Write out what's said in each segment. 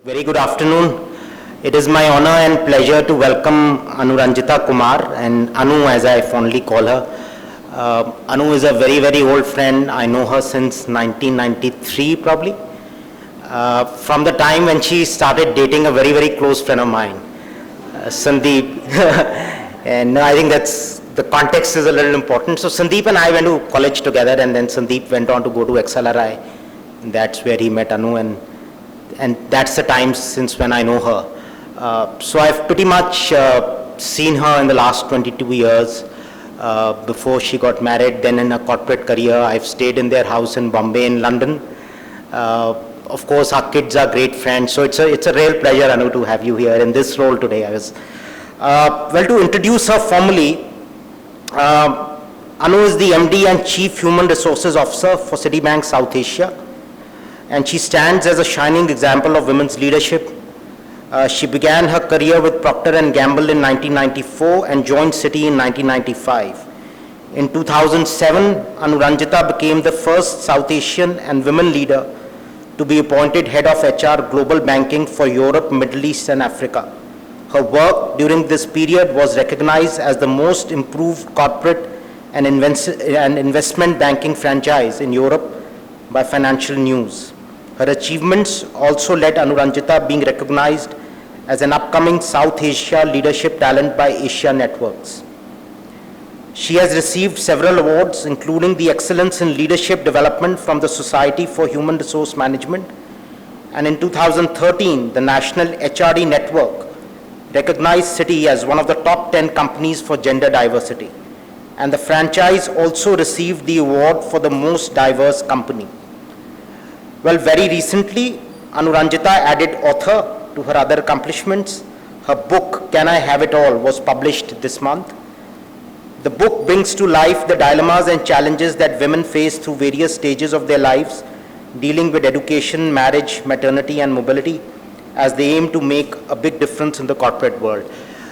Very good afternoon. It is my honor and pleasure to welcome Anuranjita Kumar, and Anu as I fondly call her. Anu is a very, very old friend. I know her since 1993 probably. From the time when she started dating a very, very close friend of mine, Sandeep. And I think that's, the context is a little important. So Sandeep and I went to college together, and then Sandeep went on to go to XLRI. And that's where he met Anu, and that's the time since when I know her. So I've pretty much seen her in the last 22 years before she got married. Then in her corporate career, I've stayed in their house in Bombay, in London. Of course, our kids are great friends. So it's a real pleasure, Anu, to have you here in this role today. Well, to introduce her formally, Anu is the MD and Chief Human Resources Officer for Citibank South Asia. And she stands as a shining example of women's leadership. She began her career with Procter & Gamble in 1994 and joined Citi in 1995. In 2007, Anuranjita became the first South Asian and women leader to be appointed head of HR Global Banking for Europe, Middle East and Africa. Her work during this period was recognized as the most improved corporate and investment banking franchise in Europe by Financial News. Her achievements also led Anuranjita being recognized as an upcoming South Asia leadership talent by Asia Networks. She has received several awards, including the Excellence in Leadership Development from the Society for Human Resource Management. And in 2013, the National HRD Network recognized Citi as one of the top 10 companies for gender diversity. And the franchise also received the award for the most diverse company. Well, very recently, Anuranjita added author to her other accomplishments. Her book, Can I Have It All, was published this month. The book brings to life the dilemmas and challenges that women face through various stages of their lives, dealing with education, marriage, maternity, and mobility, as they aim to make a big difference in the corporate world.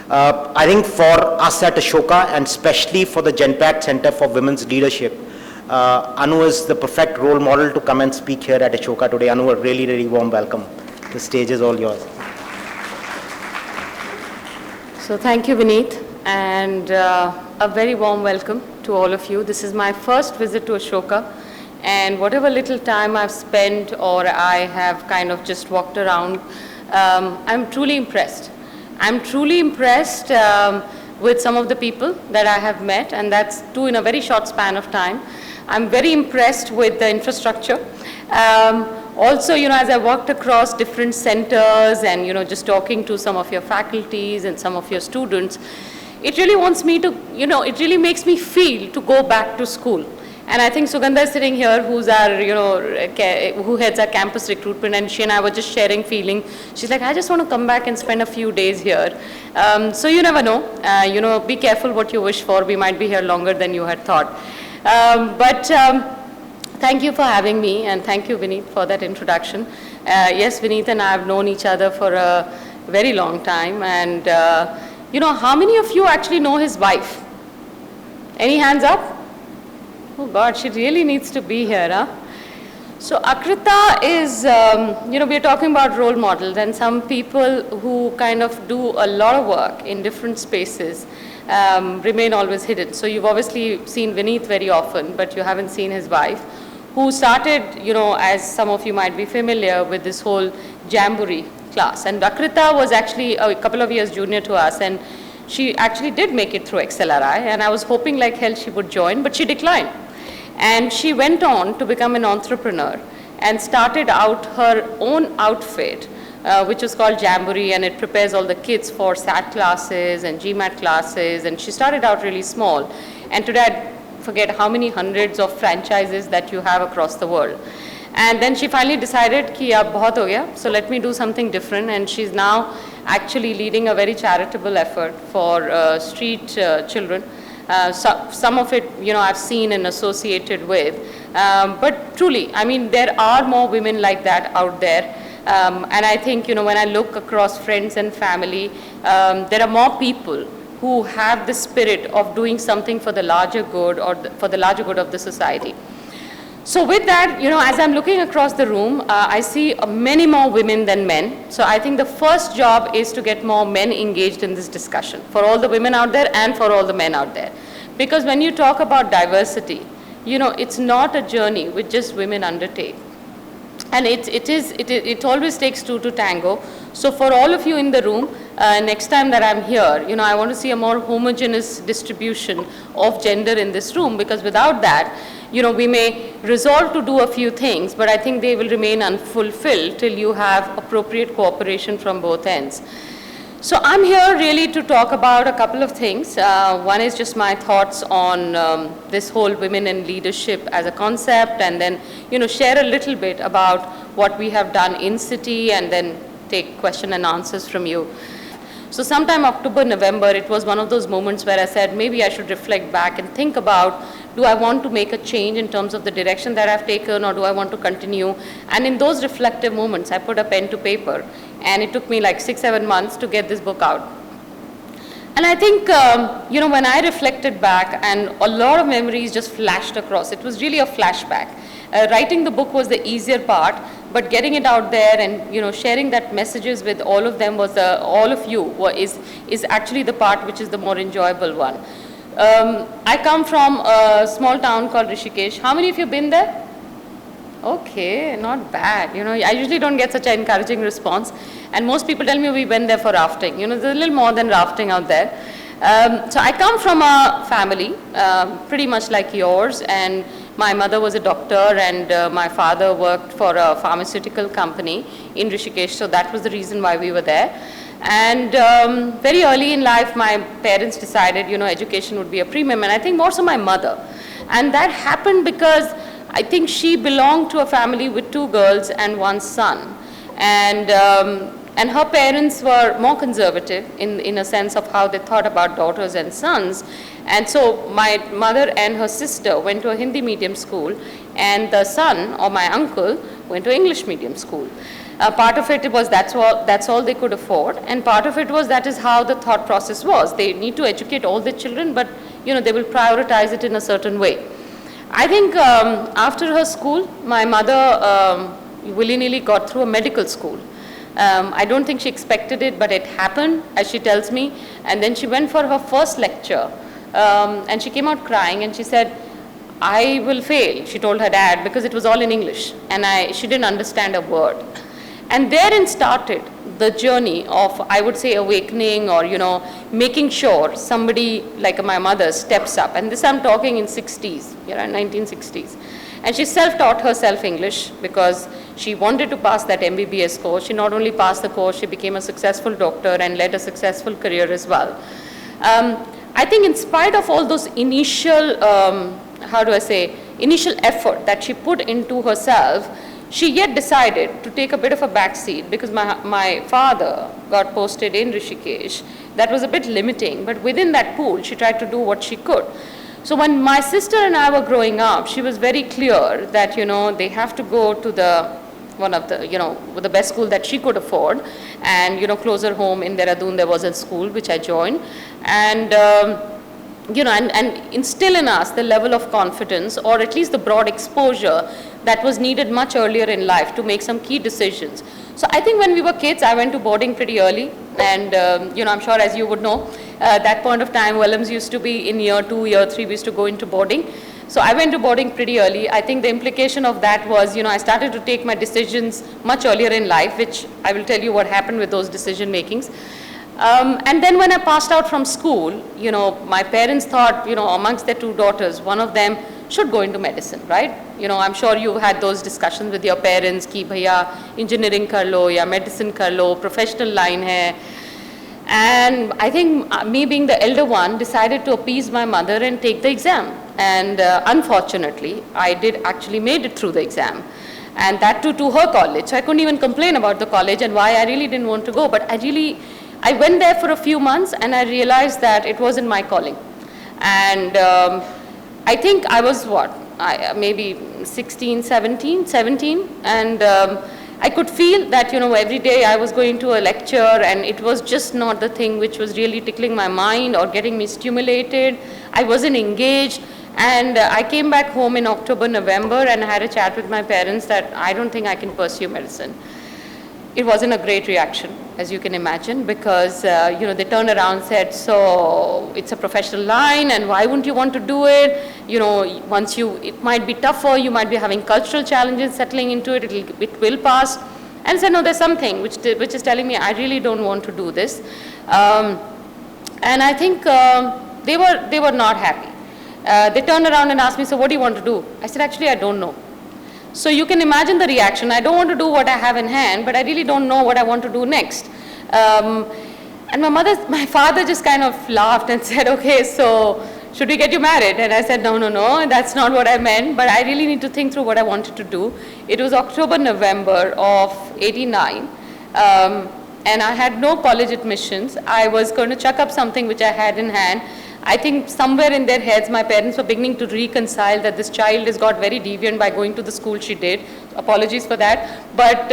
I think for us at Ashoka, and especially for the Genpact Center for Women's Leadership, Anu is the perfect role model to come and speak here at Ashoka today. Anu, a really, really warm welcome. The stage is all yours. So thank you, Vineet, and a very warm welcome to all of you. This is my first visit to Ashoka, and whatever little time I've spent or I have kind of just walked around, I'm truly impressed. I'm truly impressed with some of the people that I have met, and that's too in a very short span of time. I'm very impressed with the infrastructure. Also, as I walked across different centers and, just talking to some of your faculties and some of your students, it really wants me to, it really makes me feel to go back to school. And I think Sugandha is sitting here, who's our, who heads our campus recruitment, and she and I were just sharing feeling. She's like, I just want to come back and spend a few days here. So you never know. Be careful what you wish for. We might be here longer than you had thought. Thank you for having me, and thank you, Vineet, for that introduction. Yes, Vineet and I have known each other for a very long time, and how many of you actually know his wife? Any hands up? Oh God, she really needs to be here, huh? So Akrita is, we're talking about role models, and some people who kind of do a lot of work in different spaces remain always hidden. So you've obviously seen Vineet very often, but you haven't seen his wife, who started, as some of you might be familiar with, this whole Jamboree class. And Akrita was actually a couple of years junior to us, and she actually did make it through XLRI, and I was hoping like hell she would join, but she declined. And she went on to become an entrepreneur and started out her own outfit, which is called Jamboree, and it prepares all the kids for SAT classes and GMAT classes. And she started out really small. And today, I forget how many hundreds of franchises that you have across the world. And then she finally decided, ki ab bahut ho gaya, so let me do something different. And she's now actually leading a very charitable effort for street children. Some of it, I've seen and associated with. But truly, I mean, there are more women like that out there. And I think, when I look across friends and family, there are more people who have the spirit of doing something for the larger good or for the larger good of the society. So with that, as I'm looking across the room, I see many more women than men. So I think the first job is to get more men engaged in this discussion, for all the women out there and for all the men out there. Because when you talk about diversity, it's not a journey which just women undertake. And it always takes two to tango. So for all of you in the room, next time that I'm here, I want to see a more homogeneous distribution of gender in this room, because without that, we may resolve to do a few things, but I think they will remain unfulfilled till you have appropriate cooperation from both ends. So I'm here really to talk about a couple of things. One is just my thoughts on this whole women in leadership as a concept, and then share a little bit about what we have done in Citi, and then take question and answers from you. So sometime October, November, it was one of those moments where I said maybe I should reflect back and think about, do I want to make a change in terms of the direction that I've taken, or do I want to continue? And in those reflective moments, I put a pen to paper, and it took me like 6-7 months to get this book out. And I think, when I reflected back, and a lot of memories just flashed across, it was really a flashback. Writing the book was the easier part, but getting it out there and sharing that messages with all of them was all of you is actually the part which is the more enjoyable one. I come from a small town called Rishikesh. How many of you have been there? Okay, not bad. I usually don't get such an encouraging response, and most people tell me we went there for rafting. There's a little more than rafting out there. So I come from a family pretty much like yours, and my mother was a doctor, and my father worked for a pharmaceutical company in Rishikesh, so that was the reason why we were there. And very early in life, my parents decided, education would be a premium, and I think more so my mother. And that happened because I think she belonged to a family with 2 girls and 1 son. And her parents were more conservative in a sense of how they thought about daughters and sons. And so my mother and her sister went to a Hindi medium school, and the son, or my uncle, went to English medium school. Part of it was that's all they could afford, and part of it was that is how the thought process was. They need to educate all the children, but they will prioritize it in a certain way. I think after her school, my mother willy-nilly got through a medical school. I don't think she expected it, but it happened, as she tells me. And then she went for her first lecture, and she came out crying, and she said, I will fail, she told her dad, because it was all in English, and she didn't understand a word. And therein started the journey of, I would say, awakening, or making sure somebody like my mother steps up. And this I'm talking in 60s, 1960s. And she self-taught herself English because she wanted to pass that MBBS course. She not only passed the course, she became a successful doctor and led a successful career as well. I think in spite of all those initial, initial effort that she put into herself, she yet decided to take a bit of a backseat because my father got posted in Rishikesh. That was a bit limiting, but within that pool, she tried to do what she could. So when my sister and I were growing up, she was very clear that, they have to go to one of the best school that she could afford, and, closer home in Dehradun, there was a school which I joined. And, and instill in us the level of confidence, or at least the broad exposure that was needed much earlier in life to make some key decisions. So I think when we were kids, I went to boarding pretty early, and I'm sure as you would know, that point of time, Willems used to be in year 2, year 3, we used to go into boarding. So I went to boarding pretty early. I think the implication of that was, I started to take my decisions much earlier in life, which I will tell you what happened with those decision makings. And then when I passed out from school, my parents thought, amongst their 2 daughters, one of them should go into medicine, right? I'm sure you've had those discussions with your parents, ki bhaiya engineering kar lo, ya medicine kar lo, professional line hai. And I think me being the elder one decided to appease my mother and take the exam. And unfortunately, I did actually made it through the exam. And that too to her college. So I couldn't even complain about the college and why I really didn't want to go. But I went there for a few months, and I realized that it wasn't my calling. And I think I was maybe 16, 17, and I could feel that, every day I was going to a lecture, and it was just not the thing which was really tickling my mind or getting me stimulated. I wasn't engaged. And I came back home in October, November, and I had a chat with my parents that I don't think I can pursue medicine. It wasn't a great reaction, as you can imagine, because they turned around and said, so it's a professional line, and why wouldn't you want to do it? It might be tougher, you might be having cultural challenges settling into it, it will pass. And I said, no, there's something which is telling me I really don't want to do this. And I think they were not happy. They turned around and asked me, so what do you want to do? I said, actually, I don't know. So you can imagine the reaction. I don't want to do what I have in hand, but I really don't know what I want to do next. And my father just kind of laughed and said, okay, so should we get you married? And I said, no, that's not what I meant, but I really need to think through what I wanted to do. It was October, November of '89. And I had no college admissions. I was going to chuck up something which I had in hand. I think somewhere in their heads, my parents were beginning to reconcile that this child has got very deviant by going to the school she did. Apologies for that. But,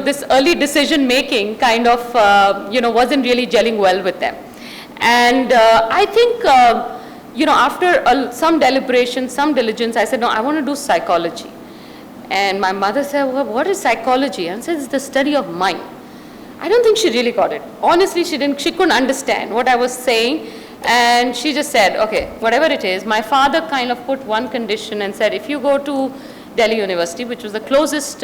this early decision making kind of, wasn't really gelling well with them. And I think, after some deliberation, some diligence, I said, no, I want to do psychology. And my mother said, well, what is psychology? And I said, it's the study of mind. I don't think she really got it. Honestly, she couldn't understand what I was saying. And she just said, okay, whatever it is. My father kind of put one condition and said, if you go to Delhi University, which was the closest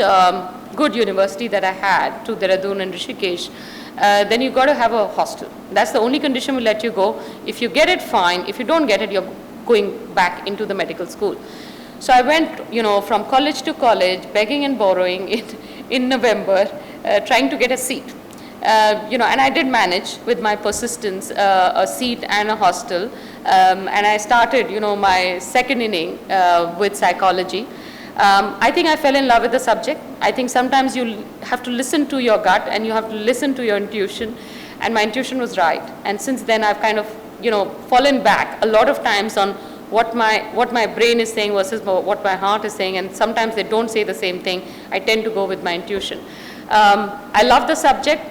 good university that I had to Dehradun and Rishikesh, then you've got to have a hostel. That's the only condition we'll let you go. If you get it, fine. If you don't get it, you're going back into the medical school. So I went, from college to college, begging and borrowing in November, trying to get a seat. And I did manage with my persistence a seat and a hostel. And I started, my second inning with psychology. I think I fell in love with the subject. I think sometimes you have to listen to your gut and you have to listen to your intuition. And my intuition was right. And since then, I've kind of, fallen back a lot of times on what my brain is saying versus what my heart is saying. And sometimes they don't say the same thing. I tend to go with my intuition. I love the subject.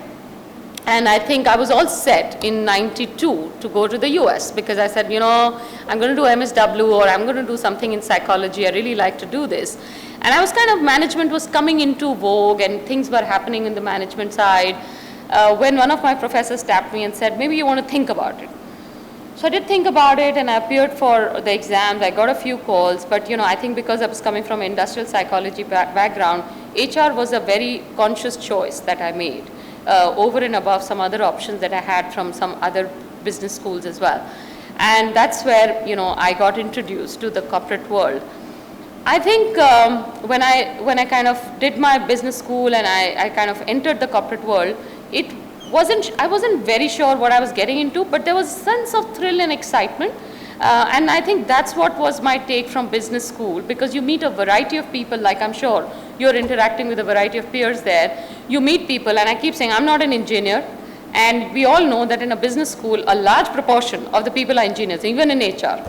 And I think I was all set in '92 to go to the US because I said, I'm going to do MSW or I'm going to do something in psychology. I really like to do this. And I was management was coming into vogue and things were happening in the management side when one of my professors tapped me and said, maybe you want to think about it. So I did think about it and I appeared for the exams. I got a few calls, but I think because I was coming from an industrial psychology background, HR was a very conscious choice that I made. Over and above some other options that I had from some other business schools as well. And that's where, I got introduced to the corporate world. I think when I kind of did my business school and I kind of entered the corporate world, I wasn't very sure what I was getting into, but there was a sense of thrill and excitement. And I think that's what was my take from business school, because you meet a variety of people, like I'm sure you're interacting with a variety of peers there. You meet people, and I keep saying I'm not an engineer, and we all know that in a business school, a large proportion of the people are engineers, even in HR.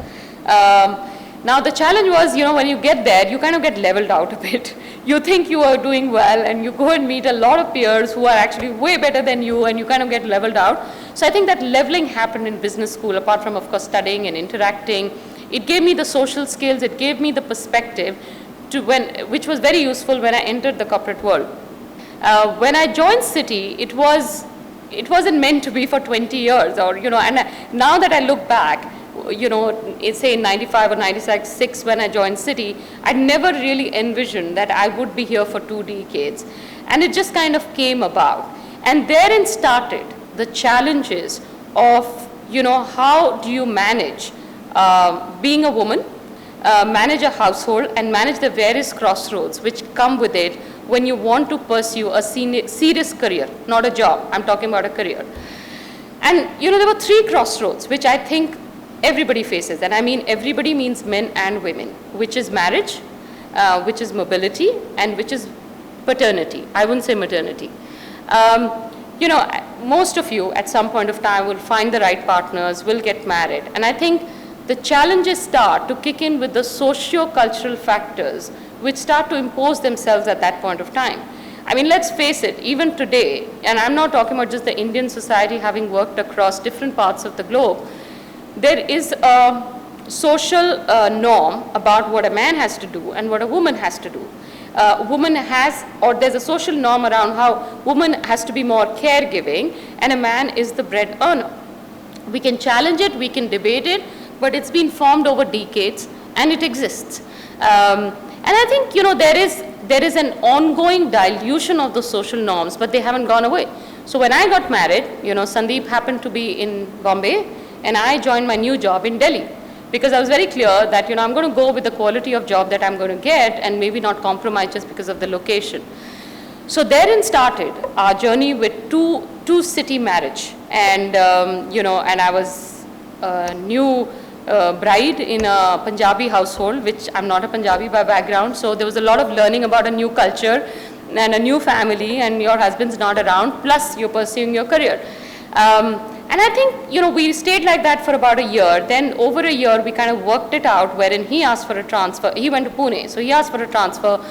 Now the challenge was, when you get there, you kind of get leveled out a bit. You think you are doing well, and you go and meet a lot of peers who are actually way better than you, and you kind of get leveled out. So I think that leveling happened in business school, apart from, of course, studying and interacting. It gave me the social skills, it gave me the perspective, which was very useful when I entered the corporate world. When I joined Citi, it wasn't meant to be for 20 years, or, and now that I look back, say in 95 or 96 when I joined Citi, I never really envisioned that I would be here for 2 decades. And it just kind of came about. And therein started the challenges of, how do you manage being a woman, manage a household, and manage the various crossroads which come with it when you want to pursue a serious career, not a job. I'm talking about a career. And, there were 3 crossroads which I think everybody faces. And I mean everybody means men and women, which is marriage, which is mobility, and which is paternity. I wouldn't say maternity. Most of you at some point of time will find the right partners, will get married. And I think the challenges start to kick in with the socio-cultural factors which start to impose themselves at that point of time. I mean, let's face it, even today, and I'm not talking about just the Indian society having worked across different parts of the globe, there is a social norm about what a man has to do and what a woman has to do. Woman has, or there's a social norm around how woman has to be more caregiving and a man is the bread earner. We can challenge it, we can debate it, but it's been formed over decades and it exists. And I think, there is an ongoing dilution of the social norms, but they haven't gone away. So when I got married, Sandeep happened to be in Bombay and I joined my new job in Delhi. Because I was very clear that, I'm going to go with the quality of job that I'm going to get and maybe not compromise just because of the location. So therein started our journey with two city marriage. And, and I was a new bride in a Punjabi household, which I'm not a Punjabi by background. So there was a lot of learning about a new culture and a new family and your husband's not around, plus you're pursuing your career. And I think, we stayed like that for about a year. Then over a year, we kind of worked it out wherein he asked for a transfer. He went to Pune, so he asked for a transfer.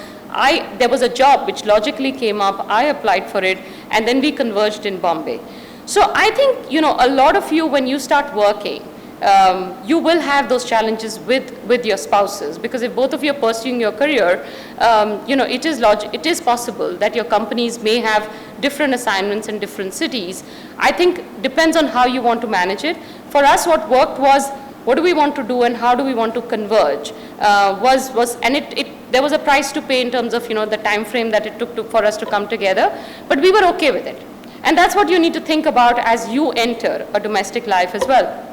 There was a job which logically came up. I applied for it, and then we converged in Bombay. So I think, a lot of you, when you start working, you will have those challenges with your spouses, because if both of you are pursuing your career, it is possible that your companies may have different assignments in different cities. I think depends on how you want to manage it. For us, what worked was, what do we want to do and how do we want to converge? There was a price to pay in terms of the time frame that it took for us to come together, but we were okay with it. And that's what you need to think about as you enter a domestic life as well.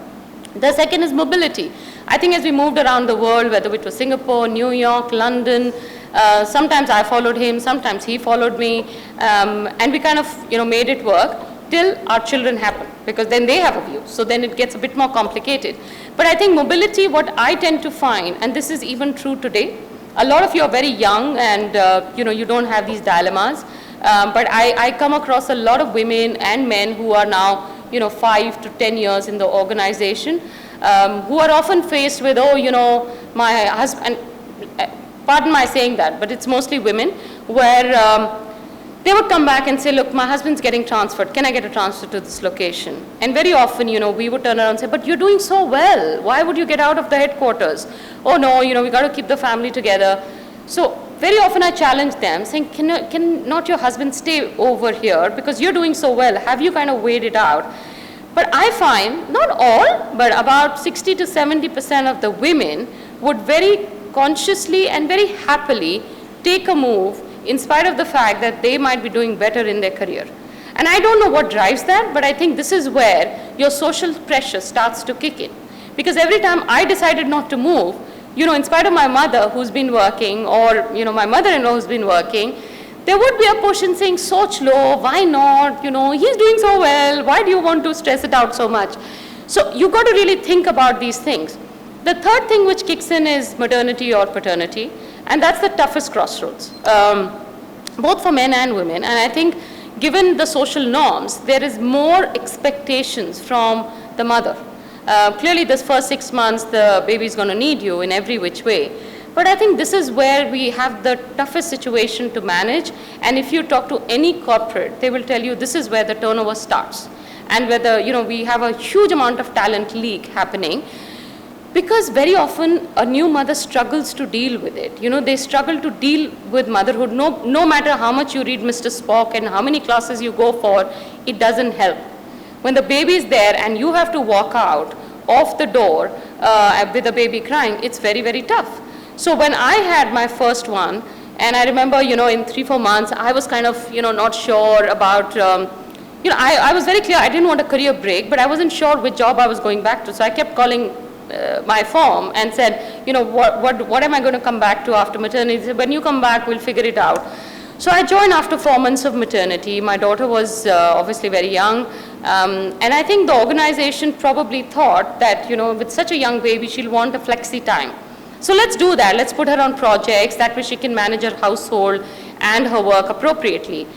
The second is mobility. I think as we moved around the world, whether it was Singapore, New York, London, sometimes I followed him, sometimes he followed me, and we kind of made it work till our children happen, because then they have a view. So then it gets a bit more complicated. But I think mobility, what I tend to find, and this is even true today, a lot of you are very young and you don't have these dilemmas, but I come across a lot of women and men who are now 5 to 10 years in the organization, who are often faced with, my husband, pardon my saying that, but it's mostly women, where they would come back and say, look, my husband's getting transferred, can I get a transfer to this location? And very often, we would turn around and say, but you're doing so well, why would you get out of the headquarters? Oh no, we got to keep the family together. So very often I challenge them, saying, can not your husband stay over here because you're doing so well? Have you kind of weighed it out? But I find, not all, but about 60 to 70% of the women would very consciously and very happily take a move in spite of the fact that they might be doing better in their career. And I don't know what drives that, but I think this is where your social pressure starts to kick in. Because every time I decided not to move, in spite of my mother who's been working, or my mother-in-law who's been working, there would be a push in saying, Soch lo, why not? He's doing so well, why do you want to stress it out so much? So you've got to really think about these things. The third thing which kicks in is maternity or paternity, and that's the toughest crossroads, both for men and women. And I think given the social norms, there is more expectations from the mother. Clearly this first 6 months, the baby's going to need you in every which way. But I think this is where we have the toughest situation to manage. And if you talk to any corporate, they will tell you this is where the turnover starts. And whether, we have a huge amount of talent leak happening, because very often a new mother struggles to deal with it. They struggle to deal with motherhood. No matter how much you read Mr. Spock and how many classes you go for, it doesn't help. When the baby is there and you have to walk out of the door with the baby crying, it's very, very tough. So when I had my first one, and I remember, in 3-4 months, I was kind of, not sure about, I was very clear I didn't want a career break, but I wasn't sure which job I was going back to. So I kept calling my firm and said, what am I going to come back to after maternity? They said, when you come back, we'll figure it out. So I joined after 4 months of maternity. My daughter was obviously very young. And I think the organization probably thought that, with such a young baby, she'll want a flexi time. So let's do that. Let's put her on projects. That way she can manage her household and her work appropriately.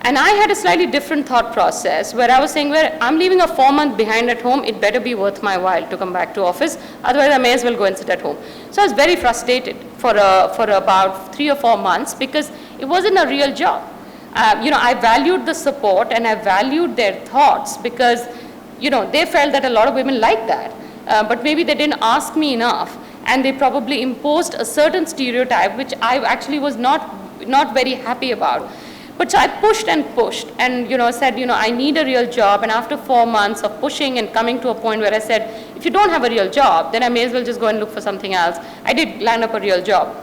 And I had a slightly different thought process where I was saying, I'm leaving a 4-month behind at home, it better be worth my while to come back to office. Otherwise, I may as well go and sit at home. So I was very frustrated for about 3 or 4 months because it wasn't a real job. I valued the support and I valued their thoughts because, they felt that a lot of women like that. but maybe they didn't ask me enough, and they probably imposed a certain stereotype which I actually was not very happy about. But so I pushed and said, I need a real job. And after 4 months of pushing and coming to a point where I said, if you don't have a real job, then I may as well just go and look for something else. I did land up a real job.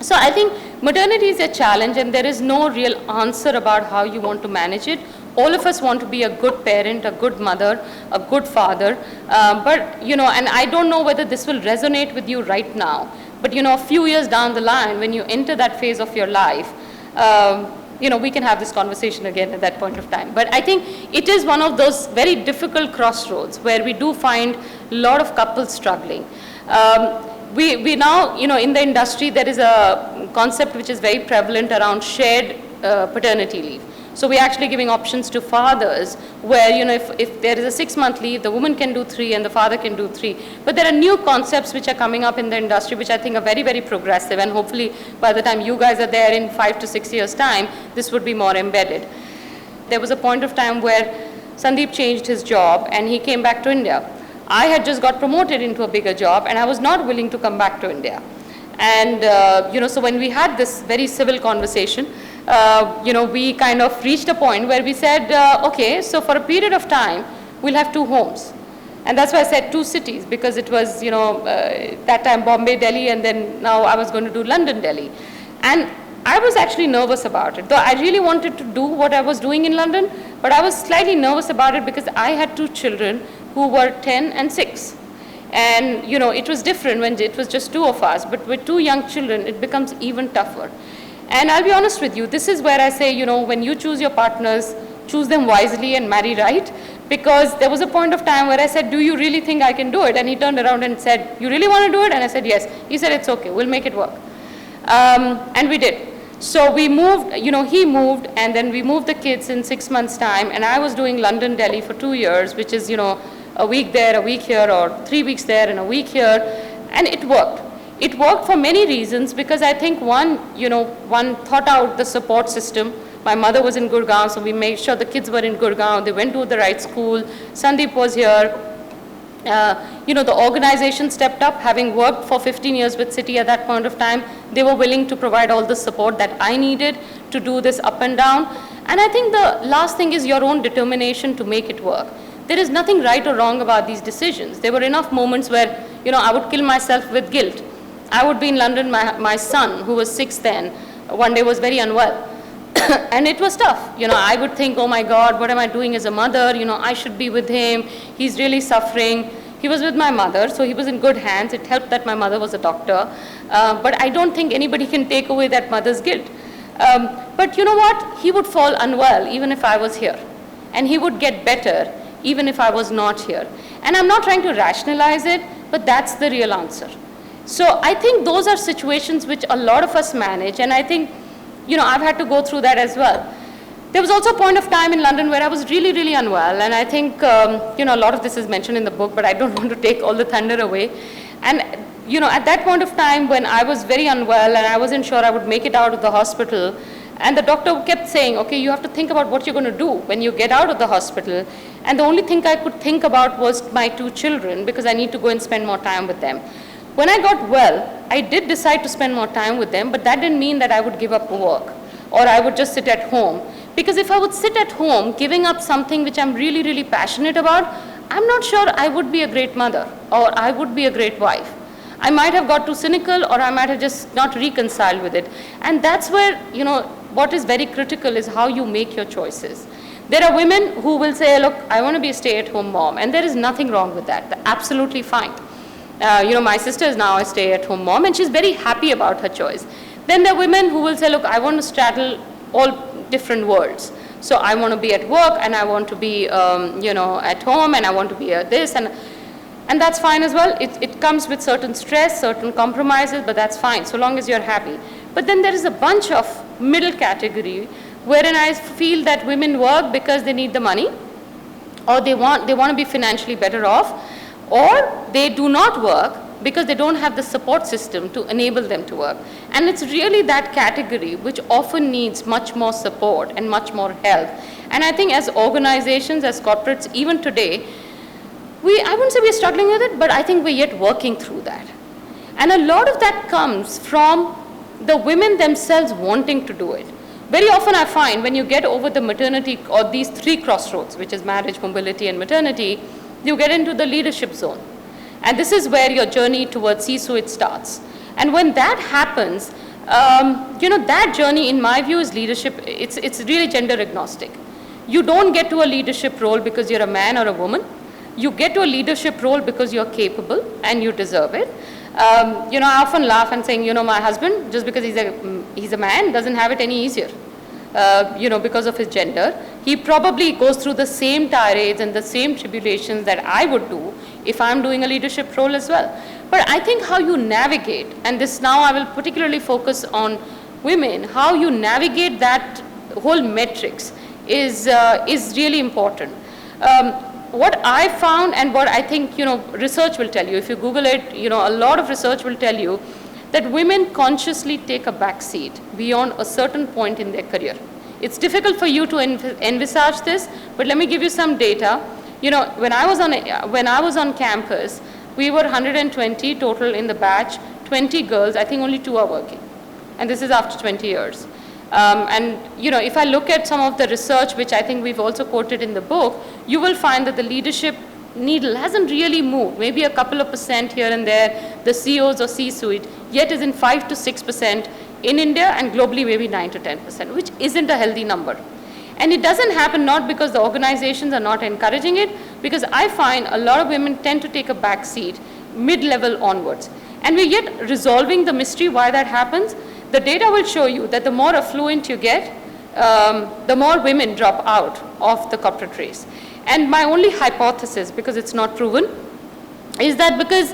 So I think maternity is a challenge, and there is no real answer about how you want to manage it. All of us want to be a good parent, a good mother, a good father. But and I don't know whether this will resonate with you right now. But a few years down the line, when you enter that phase of your life, we can have this conversation again at that point of time. But I think it is one of those very difficult crossroads where we do find a lot of couples struggling. We now, in the industry, there is a concept which is very prevalent around shared paternity leave. So we're actually giving options to fathers where, if there is a 6-month leave, the woman can do 3 and the father can do 3. But there are new concepts which are coming up in the industry which I think are very, very progressive, and hopefully by the time you guys are there in 5 to 6 years' time, this would be more embedded. There was a point of time where Sandeep changed his job and he came back to India. I had just got promoted into a bigger job and I was not willing to come back to India. And, so when we had this very civil conversation, we kind of reached a point where we said, okay, so for a period of time, we'll have 2 homes. And that's why I said 2 cities, because it was, that time Bombay, Delhi, and then now I was going to do London, Delhi. And I was actually nervous about it, though I really wanted to do what I was doing in London, but I was slightly nervous about it because I had 2 children who were 10 and 6. And, it was different when it was just 2 of us, but with 2 young children, it becomes even tougher. And I'll be honest with you, this is where I say, when you choose your partners, choose them wisely and marry right. Because there was a point of time where I said, do you really think I can do it? And he turned around and said, you really want to do it? And I said, yes. He said, it's okay, we'll make it work. And we did. So we moved, he moved, and then we moved the kids in 6 months' time. And I was doing London, Delhi for 2 years, which is, a week there, a week here, or 3 weeks there and a week here. And it worked. It worked for many reasons, because I think one thought out the support system. My mother was in Gurgaon, so we made sure the kids were in Gurgaon. They went to the right school. Sandeep was here. The organization stepped up. Having worked for 15 years with Citi at that point of time, they were willing to provide all the support that I needed to do this up and down. And I think the last thing is your own determination to make it work. There is nothing right or wrong about these decisions. There were enough moments where, I would kill myself with guilt. I would be in London, my son, who was 6 then, one day was very unwell. And it was tough. I would think, oh my God, what am I doing as a mother? I should be with him. He's really suffering. He was with my mother, so he was in good hands. It helped that my mother was a doctor. But I don't think anybody can take away that mother's guilt. But you know what? He would fall unwell even if I was here. And he would get better even if I was not here. And I'm not trying to rationalize it, but that's the real answer. So I think those are situations which a lot of us manage, and I think, I've had to go through that as well. There was also a point of time in London where I was really, really unwell, and I think, a lot of this is mentioned in the book, but I don't want to take all the thunder away. And, at that point of time when I was very unwell and I wasn't sure I would make it out of the hospital, and the doctor kept saying, okay, you have to think about what you're going to do when you get out of the hospital. And the only thing I could think about was my 2 children, because I need to go and spend more time with them. When I got well, I did decide to spend more time with them, but that didn't mean that I would give up work or I would just sit at home. Because if I would sit at home giving up something which I'm really, really passionate about, I'm not sure I would be a great mother or I would be a great wife. I might have got too cynical, or I might have just not reconciled with it. And that's where, what is very critical is how you make your choices. There are women who will say, look, I want to be a stay-at-home mom, and there is nothing wrong with that. They're absolutely fine. My sister is now a stay-at-home mom, and she's very happy about her choice. Then there are women who will say, look, I want to straddle all different worlds. So I want to be at work, and I want to be, at home, and I want to be this, and that's fine as well. It comes with certain stress, certain compromises, but that's fine, so long as you're happy. But then there is a bunch of middle category, wherein I feel that women work because they need the money, or they want to be financially better off, or they do not work because they don't have the support system to enable them to work. And it's really that category which often needs much more support and much more help. And I think as organizations, as corporates, even today, I wouldn't say we're struggling with it, but I think we're yet working through that. And a lot of that comes from the women themselves wanting to do it. Very often I find when you get over the maternity or these three crossroads, which is marriage, mobility, and maternity, you get into the leadership zone. And this is where your journey towards C-suite starts. And when that happens, that journey, in my view, is leadership. It's really gender agnostic. You don't get to a leadership role because you're a man or a woman. You get to a leadership role because you're capable and you deserve it. I often laugh and saying, my husband, just because he's a man, doesn't have it any easier. Because of his gender. He probably goes through the same tirades and the same tribulations that I would do if I'm doing a leadership role as well. But I think how you navigate, and this now I will particularly focus on women, how you navigate that whole matrix is really important. What I found and what I think, research will tell you, if you Google it, a lot of research will tell you that women consciously take a back seat beyond a certain point in their career. It's difficult for you to envisage this, but let me give you some data. When I was on campus, we were 120 total in the batch, 20 girls, I think only 2 are working. And this is after 20 years. If I look at some of the research, which I think we've also quoted in the book, you will find that the leadership needle hasn't really moved, maybe a couple of percent here and there, the CEOs or C-suite, yet is in 5 to 6% in India and globally maybe 9 to 10%, which isn't a healthy number. And it doesn't happen not because the organizations are not encouraging it, because I find a lot of women tend to take a back seat mid-level onwards. And we're yet resolving the mystery why that happens. The data will show you that the more affluent you get, the more women drop out of the corporate race. And my only hypothesis, because it's not proven, is that because,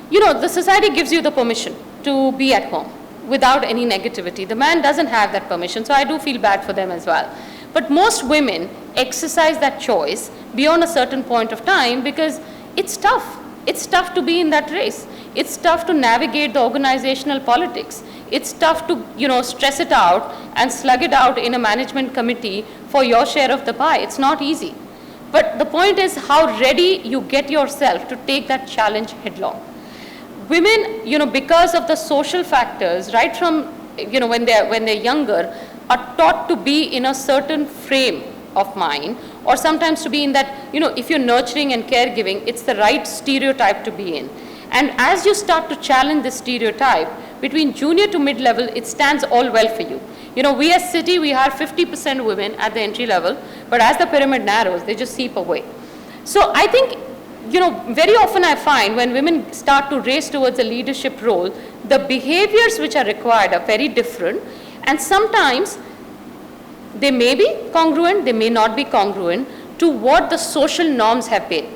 the society gives you the permission to be at home without any negativity. The man doesn't have that permission, so I do feel bad for them as well. But most women exercise that choice beyond a certain point of time because it's tough. It's tough to be in that race. It's tough to navigate the organizational politics. It's tough to, stress it out and slug it out in a management committee for your share of the pie. It's not easy. But the point is how ready you get yourself to take that challenge headlong. Women, because of the social factors, right from, when they're younger, are taught to be in a certain frame of mind, or sometimes to be in that, if you're nurturing and caregiving, it's the right stereotype to be in. And as you start to challenge this stereotype, between junior to mid-level, it stands all well for you. We as Citi, we hire 50% women at the entry level, but as the pyramid narrows, they just seep away. So I think, very often I find when women start to race towards a leadership role, the behaviors which are required are very different, and sometimes they may be congruent, they may not be congruent to what the social norms have been.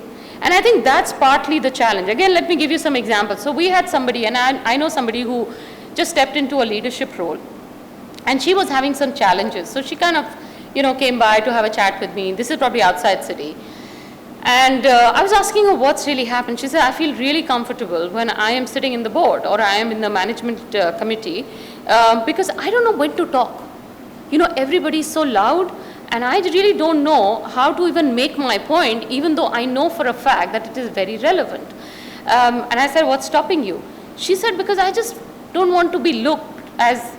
And I think that's partly the challenge. Again, let me give you some examples. So we had somebody, and I know somebody who just stepped into a leadership role, and she was having some challenges. So she kind of, came by to have a chat with me. This is probably outside Citi. And I was asking her what's really happened. She said, I feel really comfortable when I am sitting in the board or I am in the management committee because I don't know when to talk. Everybody's so loud. And I really don't know how to even make my point, even though I know for a fact that it is very relevant. And I said, what's stopping you? She said, because I just don't want to be looked as,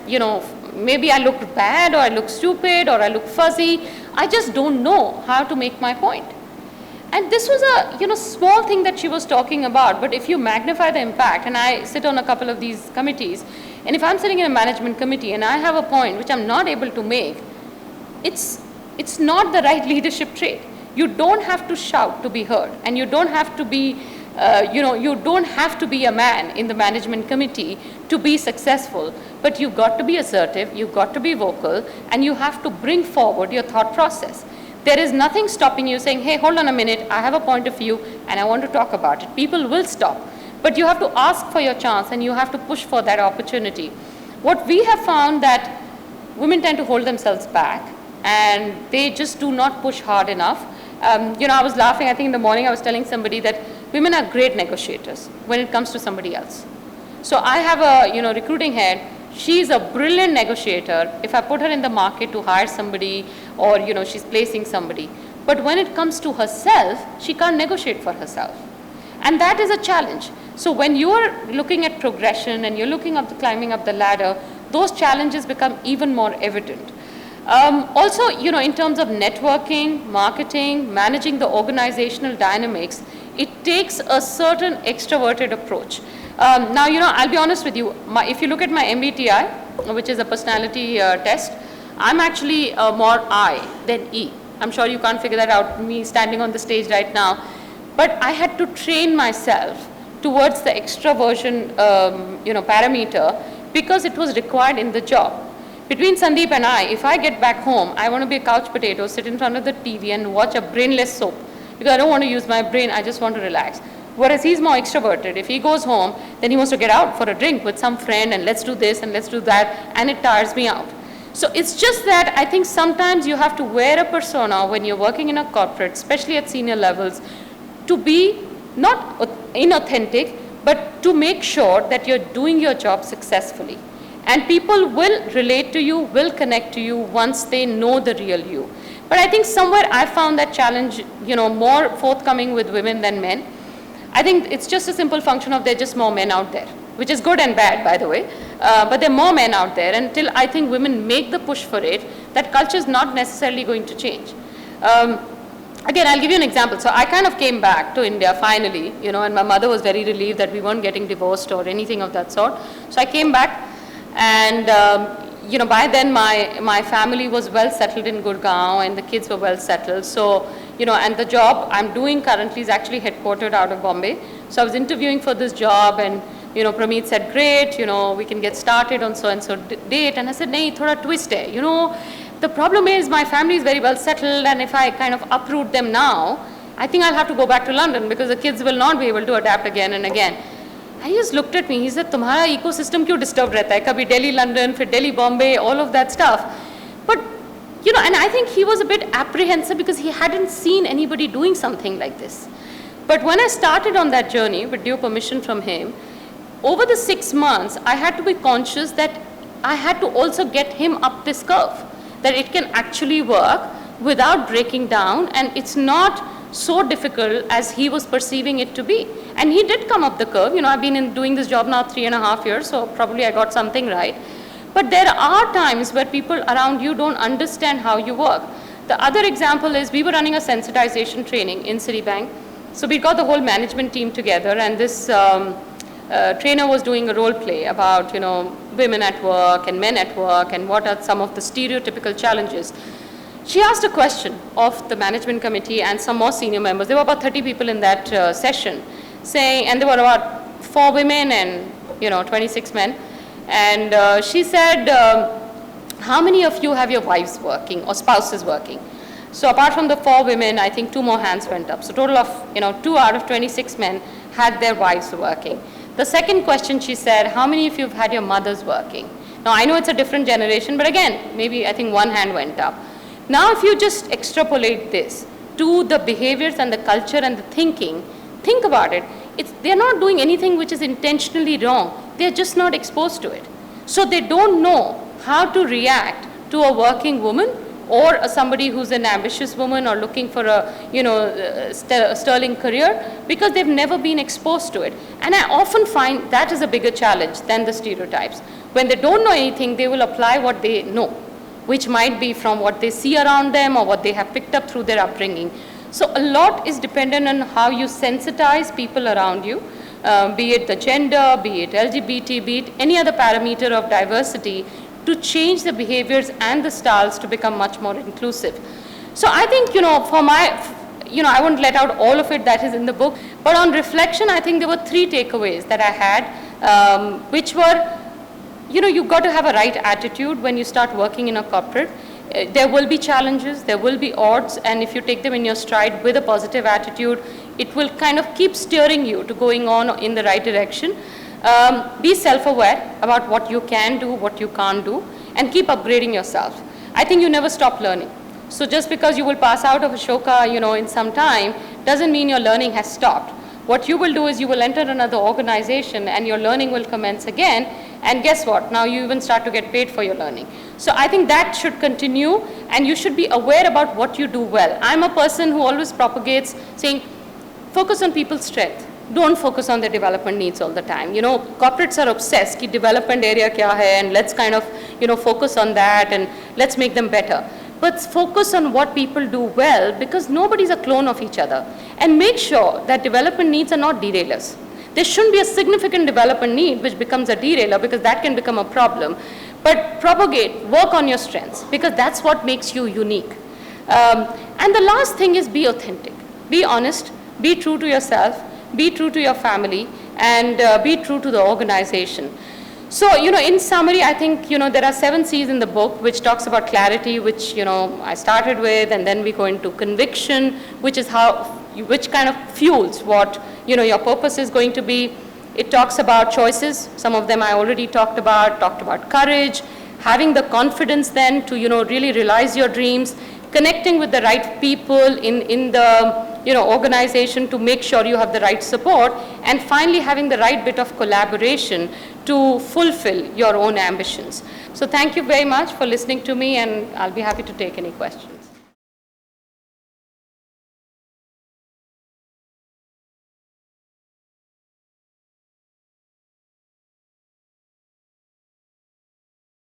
maybe I look bad or I look stupid or I look fuzzy. I just don't know how to make my point. And this was a, small thing that she was talking about. But if you magnify the impact, and I sit on a couple of these committees, and if I'm sitting in a management committee and I have a point which I'm not able to make, it's not the right leadership trait. You don't have to shout to be heard, and you don't have to be, you don't have to be a man in the management committee to be successful, but you've got to be assertive, you've got to be vocal, and you have to bring forward your thought process. There is nothing stopping you saying, hey, hold on a minute, I have a point of view, and I want to talk about it. People will stop, but you have to ask for your chance, and you have to push for that opportunity. What we have found that women tend to hold themselves back, and they just do not push hard enough. I was laughing, I think in the morning I was telling somebody that women are great negotiators when it comes to somebody else. So I have a recruiting head, she's a brilliant negotiator. If I put her in the market to hire somebody or she's placing somebody, But when it comes to herself, she can't negotiate for herself. And that is a challenge. So when you're looking at progression and you're looking up climbing up the ladder, those challenges become even more evident. Also, in terms of networking, marketing, managing the organizational dynamics, it takes a certain extroverted approach. Now, I'll be honest with you. If you look at my MBTI, which is a personality test, I'm actually more I than E. I'm sure you can't figure that out, me standing on the stage right now. But I had to train myself towards the extroversion, parameter, because it was required in the job. Between Sandeep and I, if I get back home, I want to be a couch potato, sit in front of the TV and watch a brainless soap, because I don't want to use my brain, I just want to relax. Whereas he's more extroverted. If he goes home, then he wants to get out for a drink with some friend and let's do this and let's do that, and it tires me out. So it's just that I think sometimes you have to wear a persona when you're working in a corporate, especially at senior levels, to be not inauthentic, but to make sure that you're doing your job successfully. And people will relate to you, will connect to you once they know the real you. But I think somewhere I found that challenge, more forthcoming with women than men. I think it's just a simple function of there are just more men out there, which is good and bad, by the way. But there are more men out there. Until I think women make the push for it, that culture is not necessarily going to change. Again, I'll give you an example. So I kind of came back to India finally, and my mother was very relieved that we weren't getting divorced or anything of that sort. So I came back, and by then my family was well settled in Gurgaon and the kids were well settled. So, and the job I'm doing currently is actually headquartered out of Bombay. So I was interviewing for this job, and Pramit said, great, we can get started on so-and-so date. And I said, nahi, thoda twist hai. The problem is my family is very well settled, and if I kind of uproot them now, I think I'll have to go back to London because the kids will not be able to adapt again and again. And he just looked at me, he said, तुम्हारा ecosystem क्यों disturbed रहता है? कभी Delhi, London, फिर Delhi, Bombay, all of that stuff. But, and I think he was a bit apprehensive because he hadn't seen anybody doing something like this. But when I started on that journey, with due permission from him, over the 6 months, I had to be conscious that I had to also get him up this curve, that it can actually work without breaking down, and it's not so difficult as he was perceiving it to be. And he did come up the curve. I've been doing this job now 3.5 years, so probably I got something right. But there are times where people around you don't understand how you work. The other example is we were running a sensitization training in Citibank. So we got the whole management team together, and this trainer was doing a role play about, women at work and men at work and what are some of the stereotypical challenges. She asked a question of the management committee and some more senior members. There were about 30 people in that session, and there were about 4 women and 26 men. And she said, how many of you have your wives working or spouses working? So apart from the 4 women, I think 2 more hands went up. So total of 2 out of 26 men had their wives working. The second question, she said, how many of you have had your mothers working? Now I know it's a different generation, but again, maybe I think 1 hand went up. Now if you just extrapolate this to the behaviors and the culture and the thinking, think about it. They're not doing anything which is intentionally wrong. They're just not exposed to it. So they don't know how to react to a working woman or somebody who's an ambitious woman or looking for a sterling career, because they've never been exposed to it. And I often find that is a bigger challenge than the stereotypes. When they don't know anything, they will apply what they know, which might be from what they see around them or what they have picked up through their upbringing. So a lot is dependent on how you sensitize people around you, be it the gender, be it LGBT, be it any other parameter of diversity, to change the behaviors and the styles to become much more inclusive. So I think, for I won't let out all of it that is in the book, but on reflection, I think there were 3 takeaways that I had, which were, you've got to have a right attitude when you start working in a corporate. There will be challenges, there will be odds, and if you take them in your stride with a positive attitude, it will kind of keep steering you to going on in the right direction. Be self-aware about what you can do, what you can't do, and keep upgrading yourself. I think you never stop learning. So just because you will pass out of Ashoka, in some time, doesn't mean your learning has stopped. What you will do is you will enter another organization and your learning will commence again, And guess what? Now you even start to get paid for your learning. So I think that should continue, and you should be aware about what you do well. I'm a person who always propagates saying, focus on people's strength. Don't focus on their development needs all the time. You know, corporates are obsessed ki development area kya hai, and let's kind of, you know, focus on that and let's make them better. But focus on what people do well, because nobody's a clone of each other. And make sure that development needs are not derailers. There shouldn't be a significant development need which becomes a derailer, because that can become a problem. But propagate, work on your strengths, because that's what makes you unique. And the last thing is be authentic. Be honest, be true to yourself, be true to your family, and be true to the organization. So, you know, in summary, I think, you know, there are 7 C's in the book, which talks about clarity, which, you know, I started with, and then we go into conviction, which is which kind of fuels what, you know, your purpose is going to be. It talks about choices. Some of them I already talked about courage, having the confidence then to, you know, really realize your dreams, connecting with the right people in the, you know, organization to make sure you have the right support, and finally having the right bit of collaboration to fulfill your own ambitions. So thank you very much for listening to me, and I'll be happy to take any questions.